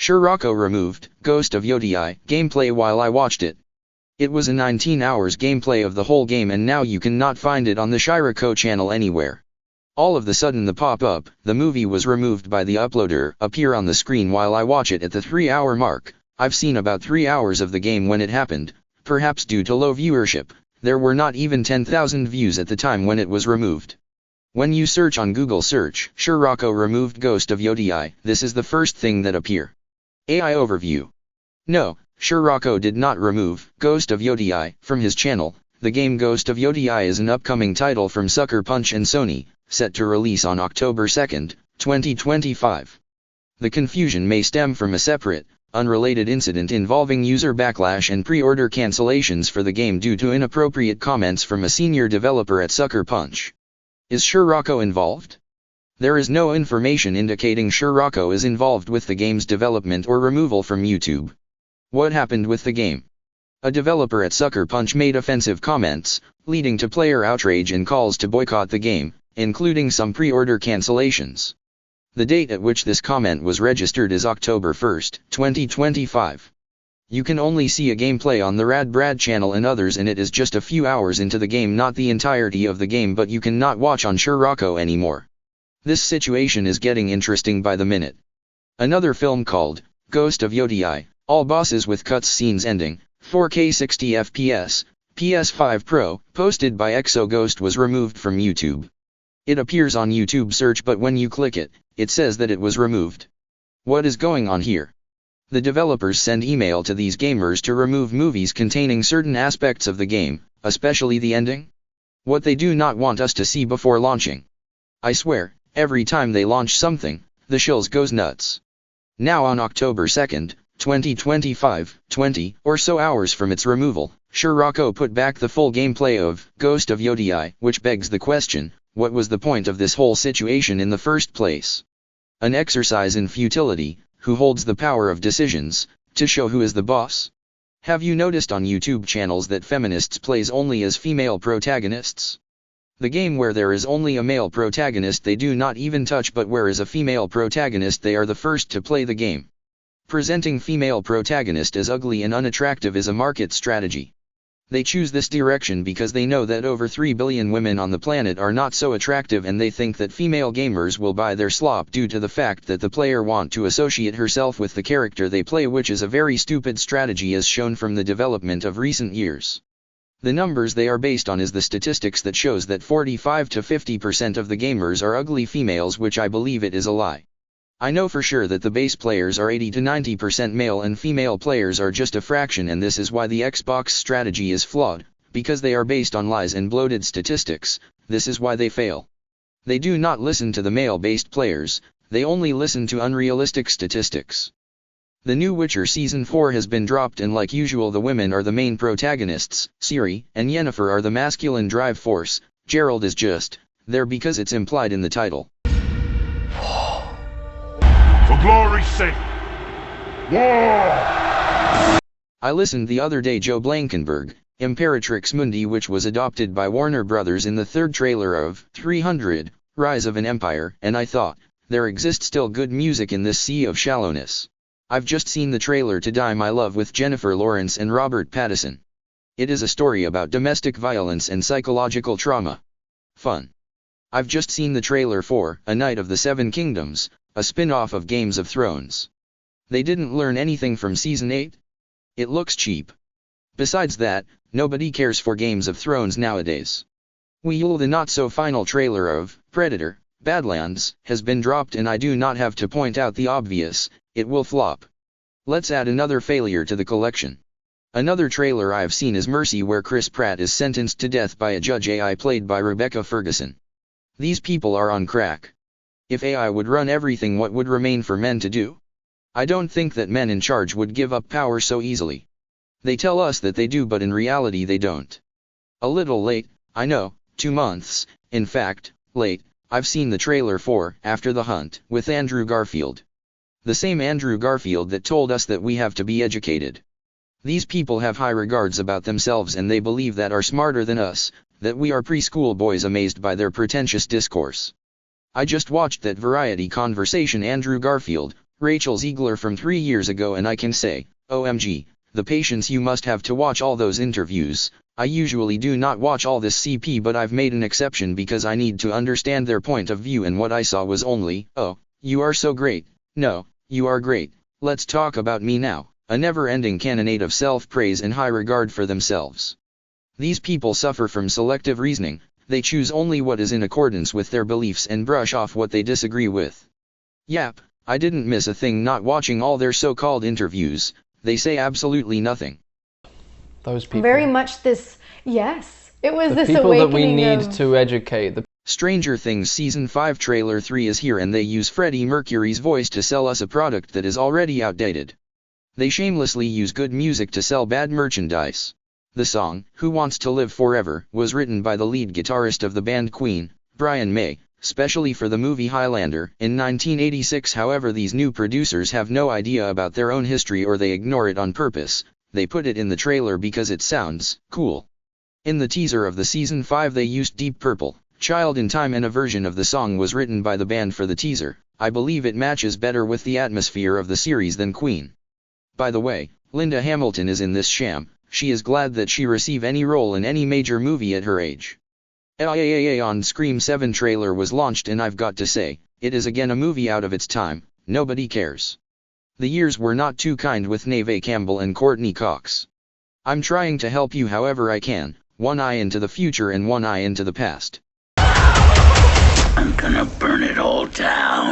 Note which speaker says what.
Speaker 1: Scirocco removed Ghost of Yodi gameplay while I watched it. It was a 19 hours gameplay of the whole game and now you cannot find it on the Scirocco channel anywhere. All of the sudden the pop-up, the movie was removed by the uploader, appear on the screen while I watch it at the 3-hour mark. I've seen about 3 hours of the game when it happened, perhaps due to low viewership. There were not even 10,000 views at the time when it was removed. When you search on Google search, Scirocco removed Ghost of Yodi, this is the first thing that appear. AI overview. No, Scirocco did not remove Ghost of Yodi from his channel. The game Ghost of Yodi is an upcoming title from Sucker Punch and Sony, set to release on October 2, 2025. The confusion may stem from a separate, unrelated incident involving user backlash and pre-order cancellations for the game due to inappropriate comments from a senior developer at Sucker Punch. Is Scirocco involved? There is no information indicating Scirocco is involved with the game's development or removal from YouTube. What happened with the game? A developer at Sucker Punch made offensive comments, leading to player outrage and calls to boycott the game, including some pre-order cancellations. The date at which this comment was registered is October 1, 2025. You can only see a gameplay on the Rad Brad channel and others and it is just a few hours into the game, not the entirety of the game, but you cannot watch on Scirocco anymore. This situation is getting interesting by the minute. Another film called Ghost of Yodi, all bosses with cuts scenes ending, 4K 60 FPS, PS5 Pro, posted by Exoghost was removed from YouTube. It appears on YouTube search but when you click it, it says that it was removed. What is going on here? The developers send email to these gamers to remove movies containing certain aspects of the game, especially the ending? What they do not want us to see before launching. I swear, every time they launch something, the shills goes nuts. Now on October 2, 2025, 20 or so hours from its removal, Scirocco put back the full gameplay of Ghost of Yodi, which begs the question, what was the point of this whole situation in the first place? An exercise in futility, who holds the power of decisions, to show who is the boss? Have you noticed on YouTube channels that feminists plays only as female protagonists? The game where there is only a male protagonist they do not even touch, but where is a female protagonist they are the first to play the game. Presenting female protagonist as ugly and unattractive is a market strategy. They choose this direction because they know that over 3 billion women on the planet are not so attractive and they think that female gamers will buy their slop due to the fact that the player want to associate herself with the character they play, which is a very stupid strategy as shown from the development of recent years. The numbers they are based on is the statistics that shows that 45 to 50% of the gamers are ugly females, which I believe it is a lie. I know for sure that the base players are 80 to 90% male and female players are just a fraction, and this is why the Xbox strategy is flawed, because they are based on lies and bloated statistics. This is why they fail. They do not listen to the male-based players, they only listen to unrealistic statistics. The new Witcher Season 4 has been dropped and like usual the women are the main protagonists, Ciri and Yennefer are the masculine drive force, Geralt is just there because it's implied in the title.
Speaker 2: For glory's sake! War!
Speaker 1: I listened the other day Joe Blankenberg, Imperatrix Mundi, which was adopted by Warner Brothers in the third trailer of 300, Rise of an Empire, and I thought, there exists still good music in this sea of shallowness. I've just seen the trailer to Die My Love with Jennifer Lawrence and Robert Pattinson. It is a story about domestic violence and psychological trauma. Fun. I've just seen the trailer for A Knight of the Seven Kingdoms, a spin-off of Games of Thrones. They didn't learn anything from Season 8? It looks cheap. Besides that, nobody cares for Games of Thrones nowadays. The not-so-final trailer of Predator, Badlands, has been dropped and I do not have to point out the obvious, it will flop. Let's add another failure to the collection. Another trailer I've seen is Mercy, where Chris Pratt is sentenced to death by a judge AI played by Rebecca Ferguson. These people are on crack. If AI would run everything, what would remain for men to do? I don't think that men in charge would give up power so easily. They tell us that they do, but in reality they don't. A little late, I know, 2 months, in fact, late. I've seen the trailer for After the Hunt with Andrew Garfield. The same Andrew Garfield that told us that we have to be educated. These people have high regards about themselves and they believe that are smarter than us, that we are preschool boys amazed by their pretentious discourse. I just watched that Variety conversation Andrew Garfield, Rachel Ziegler from 3 years ago, and I can say, OMG, the patience you must have to watch all those interviews. I usually do not watch all this CP, but I've made an exception because I need to understand their point of view, and what I saw was only, oh, you are so great. No, you are great. Let's talk about me now. A never-ending cannonade of self-praise and high regard for themselves. These people suffer from selective reasoning. They choose only what is in accordance with their beliefs and brush off what they disagree with. Yap, I didn't miss a thing not watching all their so-called interviews. They say absolutely nothing.
Speaker 3: Those people.
Speaker 4: Very much this, yes. It was
Speaker 3: The
Speaker 4: this
Speaker 3: people that we
Speaker 4: awakening
Speaker 3: need
Speaker 4: of...
Speaker 3: to educate.
Speaker 1: Stranger Things Season 5 Trailer 3 is here, and they use Freddie Mercury's voice to sell us a product that is already outdated. They shamelessly use good music to sell bad merchandise. The song, Who Wants to Live Forever, was written by the lead guitarist of the band Queen, Brian May, specially for the movie Highlander, in 1986. However, these new producers have no idea about their own history, or they ignore it on purpose. They put it in the trailer because it sounds cool. In the teaser of the Season 5 they used Deep Purple, Child in Time, and a version of the song was written by the band for the teaser. I believe it matches better with the atmosphere of the series than Queen. By the way, Linda Hamilton is in this sham. She is glad that she receive any role in any major movie at her age. On Scream 7 trailer was launched, and I've got to say, it is again a movie out of its time. Nobody cares. The years were not too kind with Neve Campbell and Courtney Cox. I'm trying to help you however I can, one eye into the future and one eye into the past.
Speaker 5: I'm gonna burn it all down.